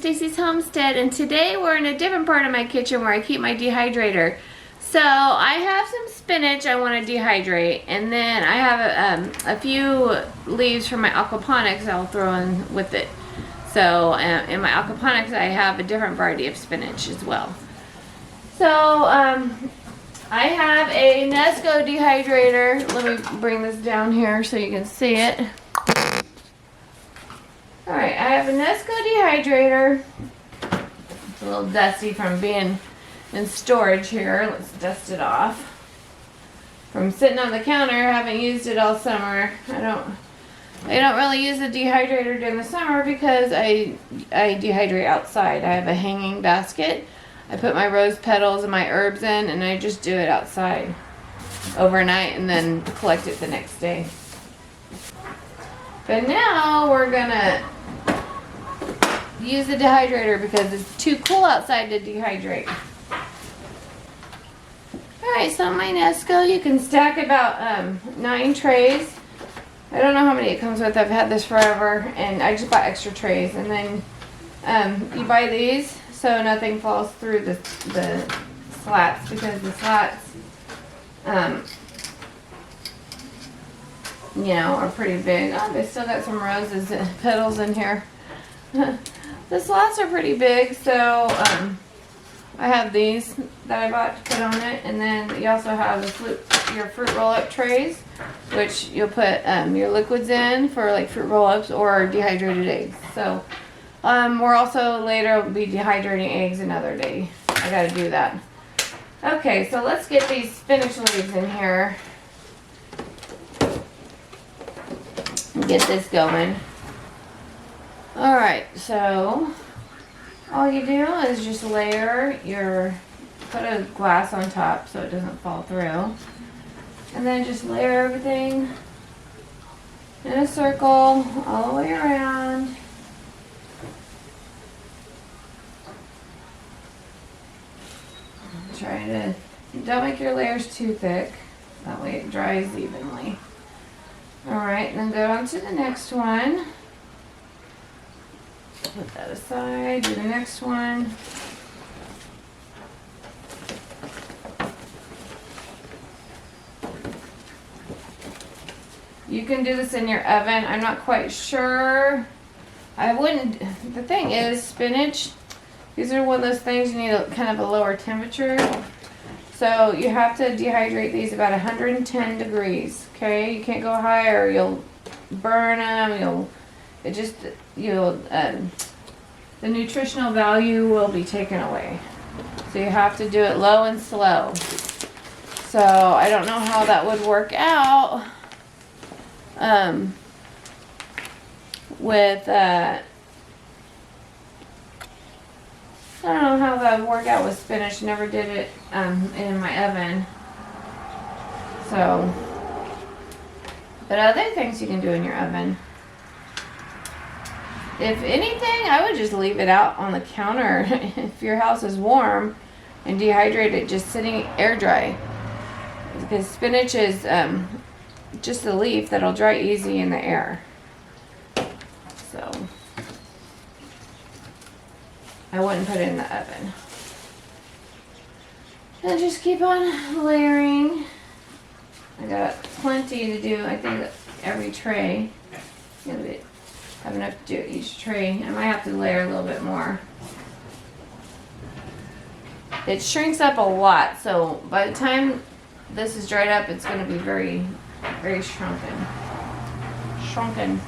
Stacy's Homestead, and today we're in a different part of my kitchen where I keep my dehydrator. So I have some spinach I want to dehydrate, and then I have a few leaves from my aquaponics I'll throw in with it. So in my aquaponics I have a different variety of spinach as well. So I have a Nesco dehydrator. Let me bring this down here so you can see it. Alright, I have a Nesco dehydrator. It's a little dusty from being in storage here. Let's dust it off. From sitting on the counter, haven't used it all summer. I don't really use the dehydrator during the summer because I dehydrate outside. I have a hanging basket. I put my rose petals and my herbs in, and I just do it outside overnight and then collect it the next day. But now we're gonna use the dehydrator because it's too cool outside to dehydrate. Alright, so my Nesco, you can stack about 9 trays. I don't know how many it comes with. I've had this forever, and I just bought extra trays. And then you buy these so nothing falls through the slats, because the slats, you know, are pretty big. Oh, they still got some roses and petals in here. The slats are pretty big, so I have these that I bought to put on it, and then you also have your fruit roll-up trays, which you'll put your liquids in for like fruit roll-ups or dehydrated eggs. So we're also later will be dehydrating eggs another day. I gotta do that. Okay, so let's get these spinach leaves in here and get this going. Alright, so all you do is just put a glass on top so it doesn't fall through. And then just layer everything in a circle all the way around. Don't make your layers too thick. That way it dries evenly. Alright, and then go on to the next one. Put that aside, do the next one. You can do this in your oven. I'm not quite sure. I wouldn't. The thing is, spinach, these are one of those things you need kind of a lower temperature. So you have to dehydrate these about 110 degrees. Okay, you can't go higher. You'll burn them. The nutritional value will be taken away. So you have to do it low and slow. So I don't know how that would work out with I don't know how that would work out with spinach. Never did it in my oven. So, but other things you can do in your oven. If anything, I would just leave it out on the counter if your house is warm and dehydrate it just sitting air dry. Because spinach is just a leaf that'll dry easy in the air. So I wouldn't put it in the oven. And just keep on layering. I got plenty to do. I think every tray. Have enough to do each tray. I might have to layer a little bit more. It shrinks up a lot, so by the time this is dried up, it's going to be very, very shrunken. Shrunken.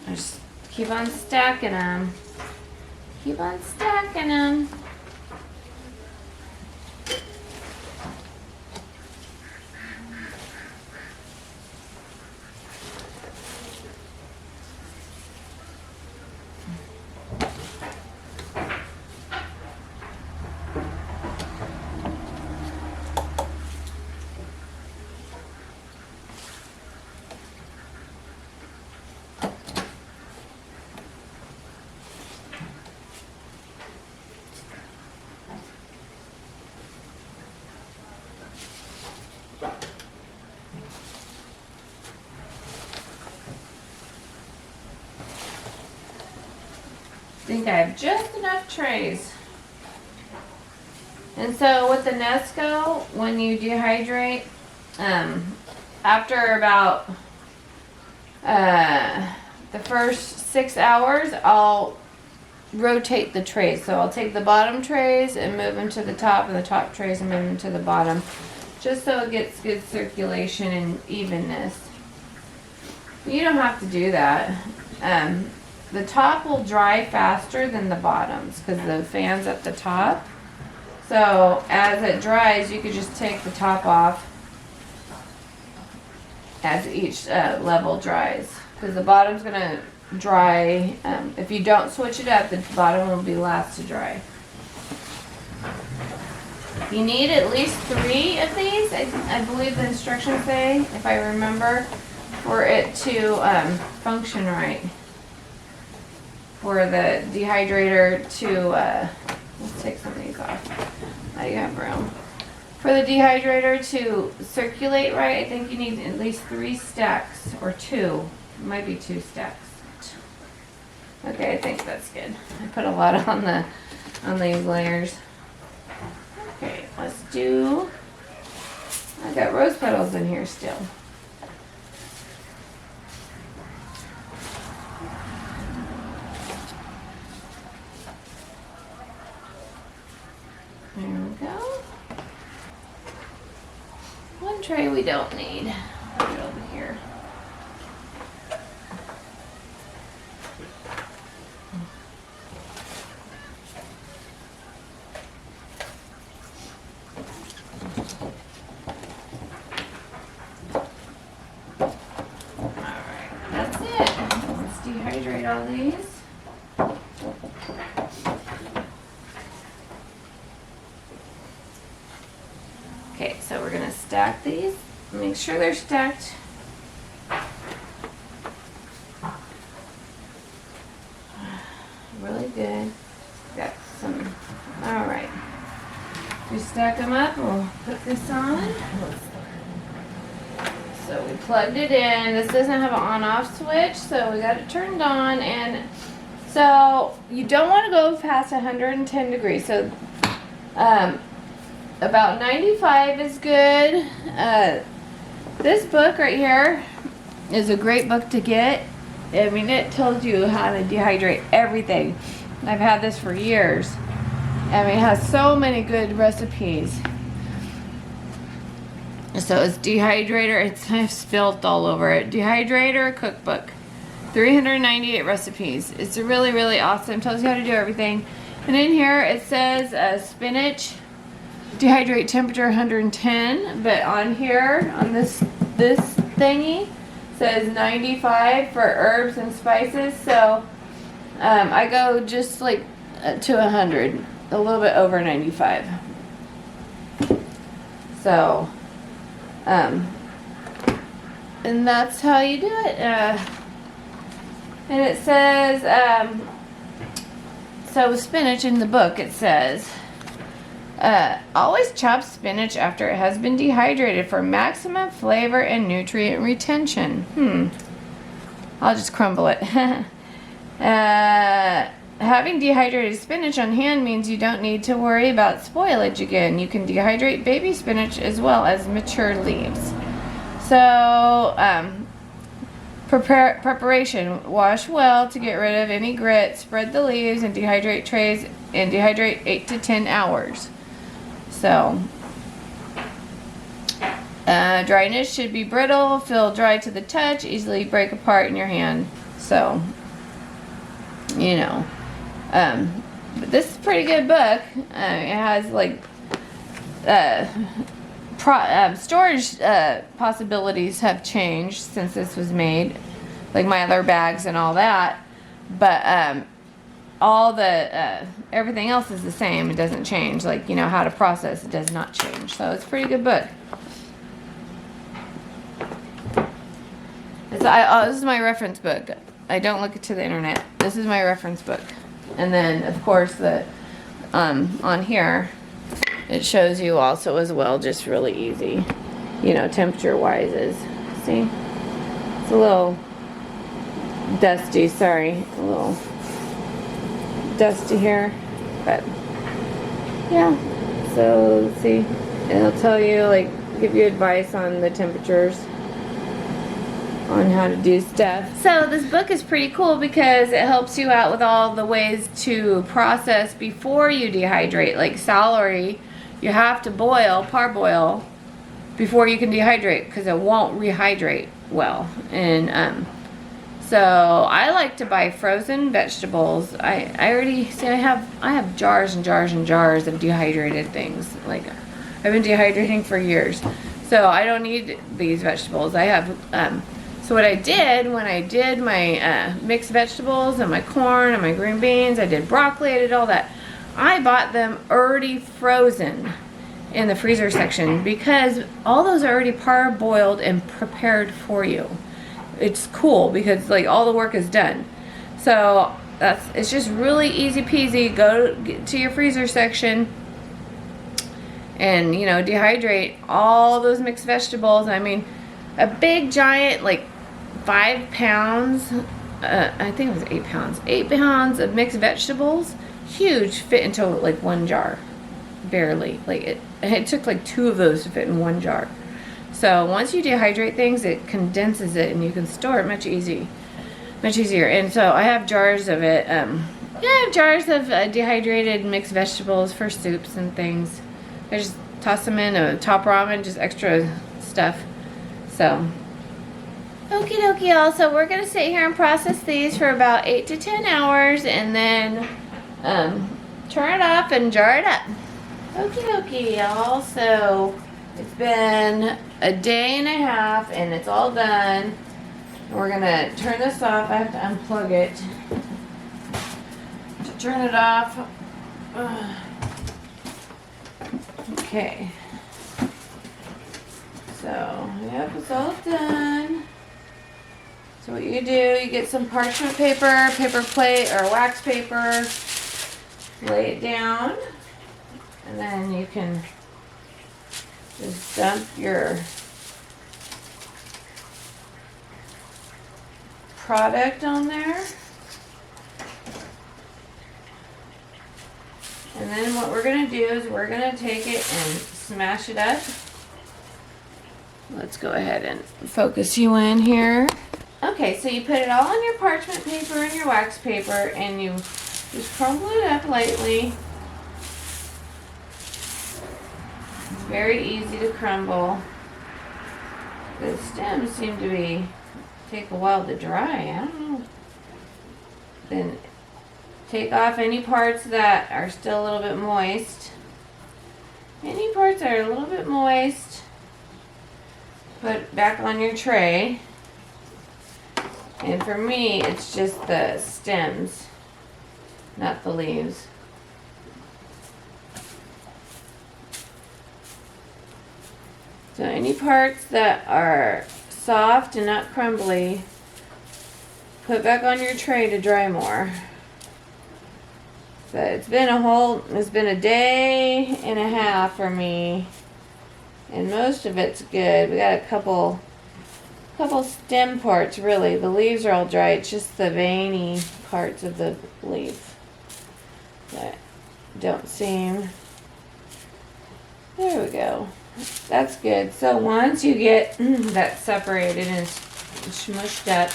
Just keep on stacking them. Keep on stacking them. think I have just enough trays. And so with the Nesco, when you dehydrate, after about the first 6 hours, I'll rotate the trays. So I'll take the bottom trays and move them to the top, and the top trays and move them to the bottom, just so it gets good circulation and evenness. You don't have to do that. The top will dry faster than the bottoms because the fan's at the top. So as it dries, you could just take the top off as each level dries, because the bottom's gonna dry. If you don't switch it up, the bottom will be last to dry. You need at least 3 of these, I believe the instructions say, if I remember, for it to function right. For the dehydrator to, let's take some of these off. Now you have room. For the dehydrator to circulate right, I think you need at least 3 stacks, or 2. It might be 2 stacks. Okay, I think that's good. I put a lot on these layers. Okay, let's do, I got rose petals in here still. There we go. One tray we don't need. Put it over here. Alright, that's it. Let's dehydrate all these. Okay, so we're gonna stack these. Make sure they're stacked. Really good. Got some. All right. We stack them up. We'll put this on. So we plugged it in. This doesn't have an on-off switch, so we got it turned on. And so you don't want to go past 110 degrees. So about 95 is good. This book right here is a great book to get. I mean, it tells you how to dehydrate everything. I've had this for years. I mean, it has so many good recipes. So it's dehydrator. It's I've spilled all over it. Dehydrator cookbook. 398 recipes. It's really, really awesome. Tells you how to do everything. And in here it says spinach. Dehydrate temperature 110, but on here, on this thingy, says 95 for herbs and spices. So I go just like to 100, a little bit over 95. So, and that's how you do it. And it says, so with spinach in the book, it says, always chop spinach after it has been dehydrated for maximum flavor and nutrient retention. I'll just crumble it. Having dehydrated spinach on hand means you don't need to worry about spoilage again. You can dehydrate baby spinach as well as mature leaves. So, preparation. Wash well to get rid of any grit. Spread the leaves and dehydrate trays and dehydrate 8 to 10 hours. So, dryness should be brittle, feel dry to the touch, easily break apart in your hand. So, you know, but this is a pretty good book. It has like storage possibilities have changed since this was made, like my other bags and all that. But all the everything else is the same. It doesn't change. Like, you know, how to process, it does not change. So it's a pretty good book. This is my reference book. I don't look to the internet. This is my reference book. And then of course the on here it shows you also as well, just really easy, you know, temperature wise is, see, it's a little dusty, sorry, a little dusty here, but yeah. So let's see. It'll tell you, like, give you advice on the temperatures, on how to do stuff. So this book is pretty cool because it helps you out with all the ways to process before you dehydrate. Like celery, you have to boil, parboil, before you can dehydrate because it won't rehydrate well. And so I like to buy frozen vegetables. I already see I have jars and jars and jars of dehydrated things. Like I've been dehydrating for years, so I don't need these vegetables. I have so what I did when I did my mixed vegetables and my corn and my green beans, I did broccoli, I did all that. I bought them already frozen in the freezer section because all those are already parboiled and prepared for you. It's cool because like all the work is done. So it's just really easy peasy. Go to your freezer section and, you know, dehydrate all those mixed vegetables. I mean, a big giant, like 5 pounds, I think it was 8 pounds, 8 pounds of mixed vegetables, huge, fit into like one jar, barely. Like it took like 2 of those to fit in one jar. So once you dehydrate things, it condenses it and you can store it much easier. And so I have jars of it. Yeah, I have jars of dehydrated mixed vegetables for soups and things. I just toss them in a top ramen, just extra stuff. So, okie dokie, y'all. So we're gonna sit here and process these for about 8 to 10 hours, and then turn it off and jar it up. Okie dokie, y'all. So it's been a day and a half, and it's all done. We're gonna turn this off. I have to unplug it to turn it off. Okay. So, yep, it's all done. So what you do, you get some parchment paper, paper plate, or wax paper, lay it down, and then you can just dump your product on there. And then what we're going to do is we're going to take it and smash it up. Let's go ahead and focus you in here. Okay, so you put it all on your parchment paper and your wax paper, and you just crumble it up lightly. It's very easy to crumble. The stems seem to take a while to dry. I don't know. Then take off any parts that are still a little bit moist. Any parts that are a little bit moist, put back on your tray. And for me, it's just the stems, not the leaves. So any parts that are soft and not crumbly, put back on your tray to dry more. But it's been a day and a half for me, and most of it's good. We got a couple stem parts, really. The leaves are all dry. It's just the veiny parts of the leaf that don't seem. There we go. That's good. So once you get that separated and smushed up,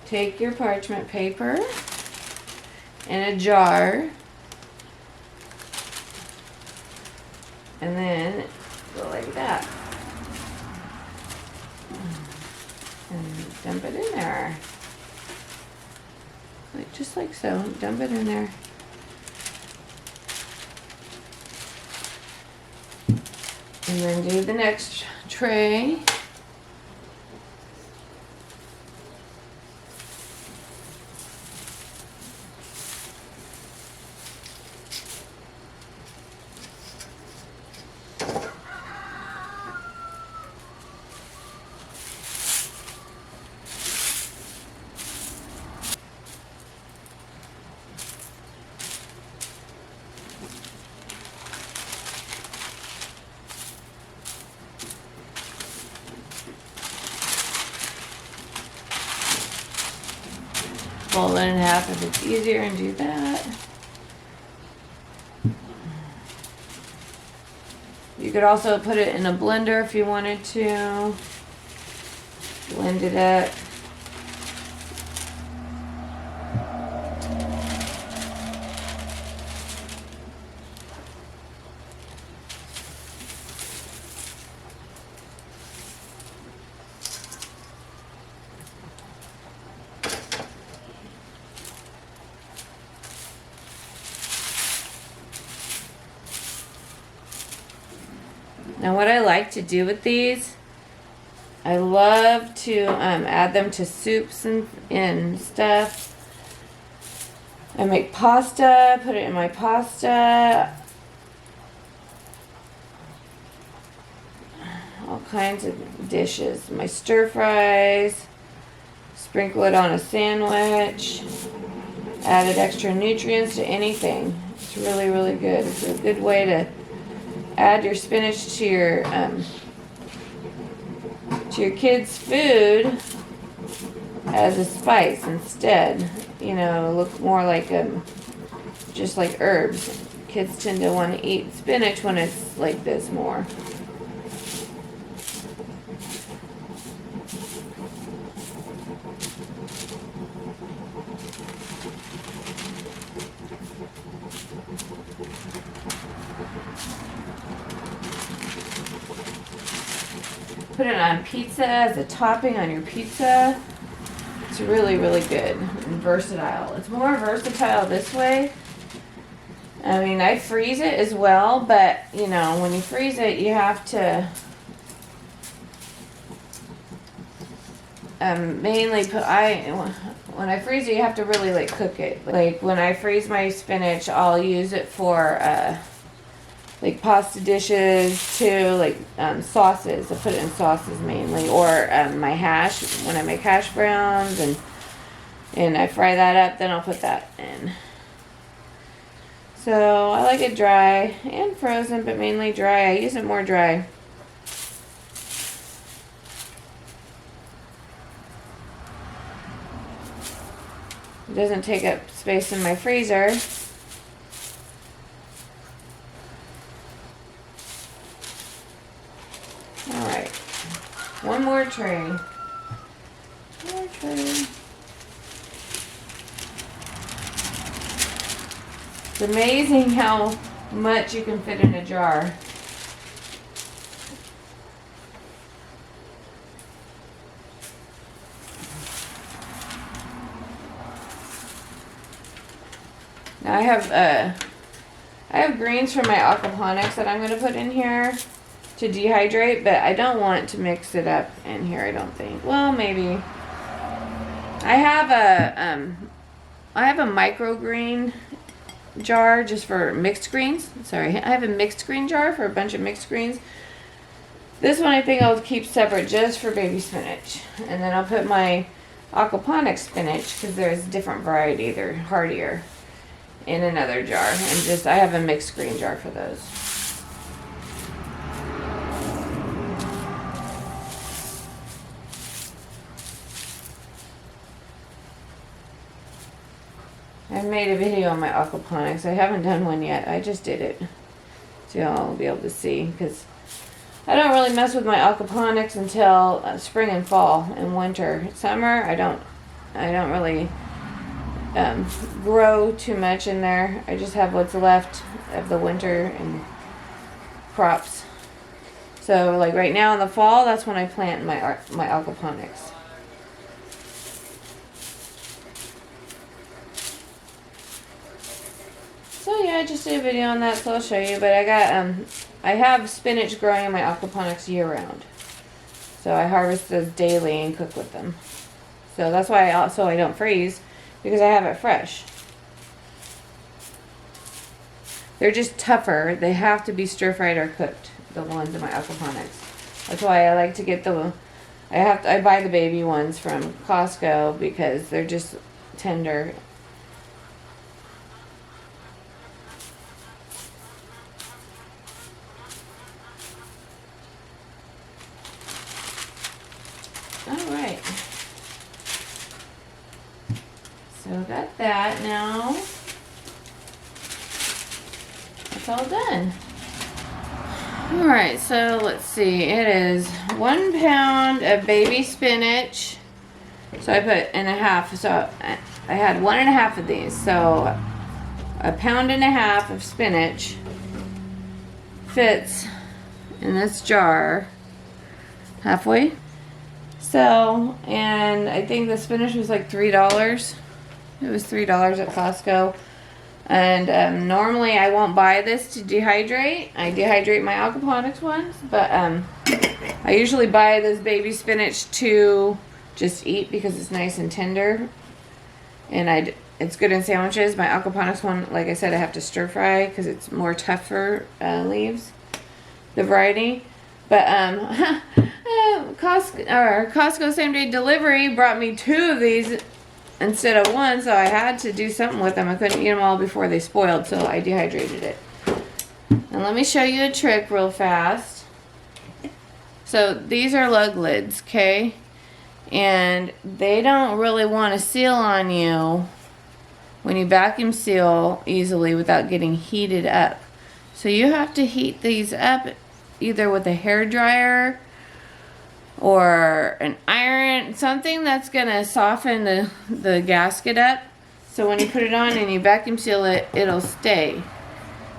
take your parchment paper in a jar, and then go like that, and dump it in there, just like so. Dump it in there, and then do the next tray. fold it in half if it's easier and do that. You could also put it in a blender if you wanted to. Blend it up. Now what I like to do with these, I love to add them to soups and stuff. I make pasta, put it in my pasta. All kinds of dishes. My stir fries. Sprinkle it on a sandwich. Added extra nutrients to anything. It's really, really good. It's a good way to add your spinach to your kids' food as a spice instead. You know, look more like just like herbs. Kids tend to want to eat spinach when it's like this more. Put it on pizza as a topping on your pizza. It's really, really good and versatile. It's more versatile this way. I mean, I freeze it as well, but you know, when you freeze it, you have to mainly put, when I freeze it, you have to really like cook it. Like when I freeze my spinach, I'll use it for like pasta dishes too, like sauces. I put it in sauces mainly, or my hash when I make hash browns, and I fry that up. Then I'll put that in. So I like it dry and frozen, but mainly dry. I use it more dry. It doesn't take up space in my freezer. Alright, one more tray. More tray. It's amazing how much you can fit in a jar. Now I have greens from my aquaponics that I'm going to put in here to dehydrate, but I don't want to mix it up in here, I don't think. Well, maybe. I have a microgreen jar just for mixed greens. Sorry, I have a mixed green jar for a bunch of mixed greens. This one I think I'll keep separate just for baby spinach. And then I'll put my aquaponics spinach, because there's a different variety, they're hardier, in another jar. And just, I have a mixed green jar for those. I made a video on my aquaponics. I haven't done one yet. I just did it. So y'all will be able to see, because I don't really mess with my aquaponics until spring and fall and winter. Summer, I don't really grow too much in there. I just have what's left of the winter and crops. So like right now in the fall, that's when I plant my aquaponics. So yeah, I just did a video on that, so I'll show you. But I have spinach growing in my aquaponics year round. So I harvest those daily and cook with them. So that's why I don't freeze, because I have it fresh. They're just tougher. They have to be stir fried or cooked, the ones in my aquaponics. That's why I like to get I buy the baby ones from Costco, because they're just tender. Alright. So I've got that now. It's all done. Alright, so let's see. It is 1 pound of baby spinach. So I put in a half. So I had 1.5 of these. So 1.5 pounds of spinach fits in this jar halfway. So, and I think the spinach was like $3. It was $3 at Costco. And normally I won't buy this to dehydrate. I dehydrate my aquaponics ones, but I usually buy this baby spinach to just eat because it's nice and tender, and it's good in sandwiches. My aquaponics one, like I said, I have to stir fry because it's more tougher leaves, the variety. But Costco same day delivery brought me 2 of these instead of 1, so I had to do something with them. I couldn't eat them all before they spoiled, so I dehydrated it. And let me show you a trick real fast. So these are lug lids, okay? And they don't really want to seal on you when you vacuum seal easily without getting heated up. So you have to heat these up either with a hair dryer or an iron, something that's gonna soften the gasket up, so when you put it on and you vacuum seal it, it'll stay.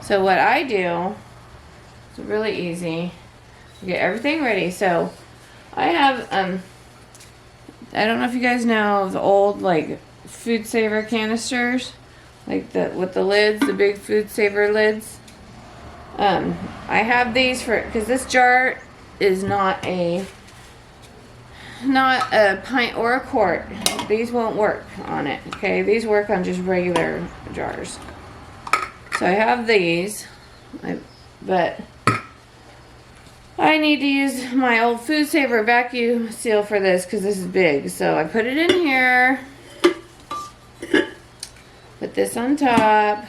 So what I do, it's really easy, get everything ready. So I have I don't know if you guys know the old like food saver canisters, like with the lids, the big food saver lids. I have these because this jar is not a pint or a quart. These won't work on it, okay? These work on just regular jars. So I have these, but I need to use my old food saver vacuum seal for this because this is big. So I put it in here, put this on top,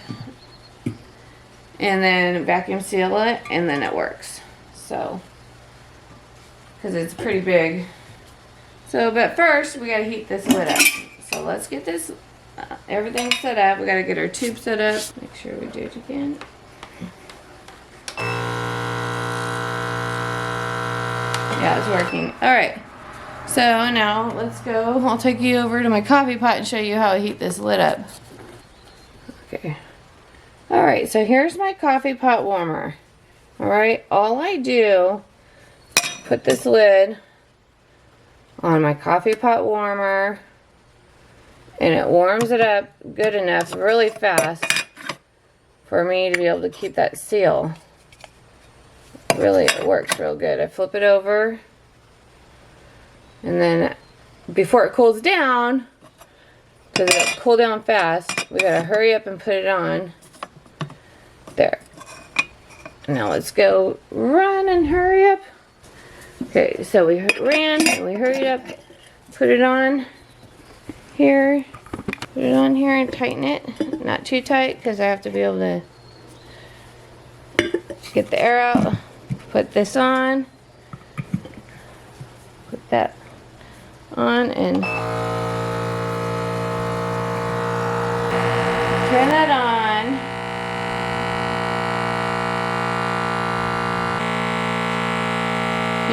and then vacuum seal it, and then it works. So, because it's pretty big. So, but first we gotta heat this lid up. So let's get this, everything set up. We gotta get our tube set up. Make sure we do it again. Yeah, it's working. Alright, so now let's go. I'll take you over to my coffee pot and show you how I heat this lid up. Okay. Alright, so here's my coffee pot warmer. Alright, all I do, put this lid on my coffee pot warmer, and it warms it up good enough, really fast, for me to be able to keep that seal. Really, it works real good. I flip it over, and then before it cools down, because it'll cool down fast, we gotta hurry up and put it on. There. Now let's go run and hurry up. Okay, so we ran and we hurried up, put it on here, and tighten it. Not too tight because I have to be able to get the air out. Put this on, put that on, and turn that on.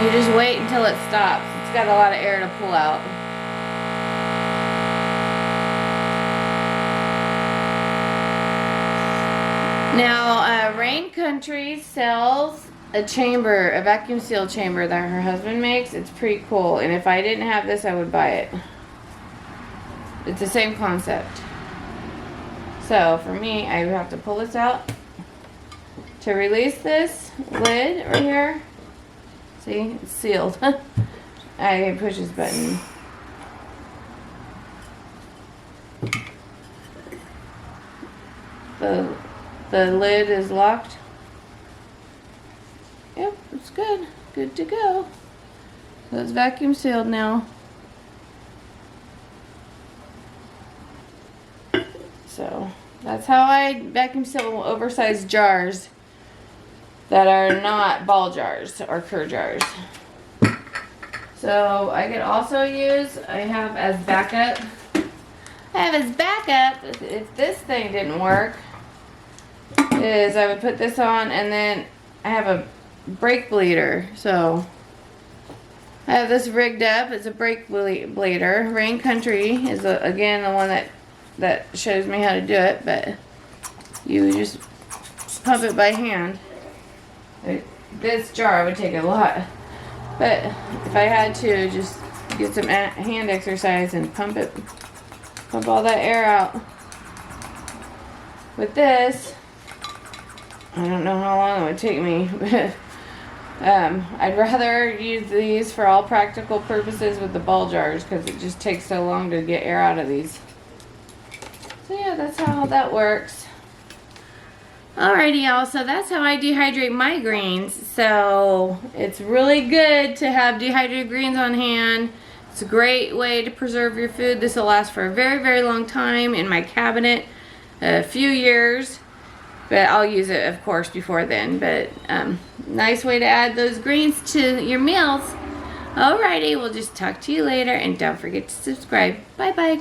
You just wait until it stops. It's got a lot of air to pull out. Now, Rain Country sells a chamber, a vacuum seal chamber that her husband makes. It's pretty cool. And if I didn't have this, I would buy it. It's the same concept. So, for me, I would have to pull this out to release this lid right here. See, it's sealed. I push this button. The lid is locked. Yep, it's good. Good to go. So it's vacuum sealed now. So that's how I vacuum seal oversized jars that are not ball jars or cur jars. So I could also use, I have as backup, I have as backup, if this thing didn't work, is I would put this on, and then I have a brake bleeder. So I have this rigged up. It's a brake bleeder. Rain Country is again the one that shows me how to do it, but you just pump it by hand. This jar would take a lot, but if I had to, just get some hand exercise and pump all that air out. With this, I don't know how long it would take me, but I'd rather use these for all practical purposes with the ball jars, because it just takes so long to get air out of these. So yeah, that's how that works. Alrighty, y'all, so that's how I dehydrate my greens. So it's really good to have dehydrated greens on hand. It's a great way to preserve your food. This will last for a very, very long time in my cabinet, a few years. But I'll use it, of course, before then. But nice way to add those greens to your meals. Alrighty, we'll just talk to you later. And don't forget to subscribe. Bye-bye.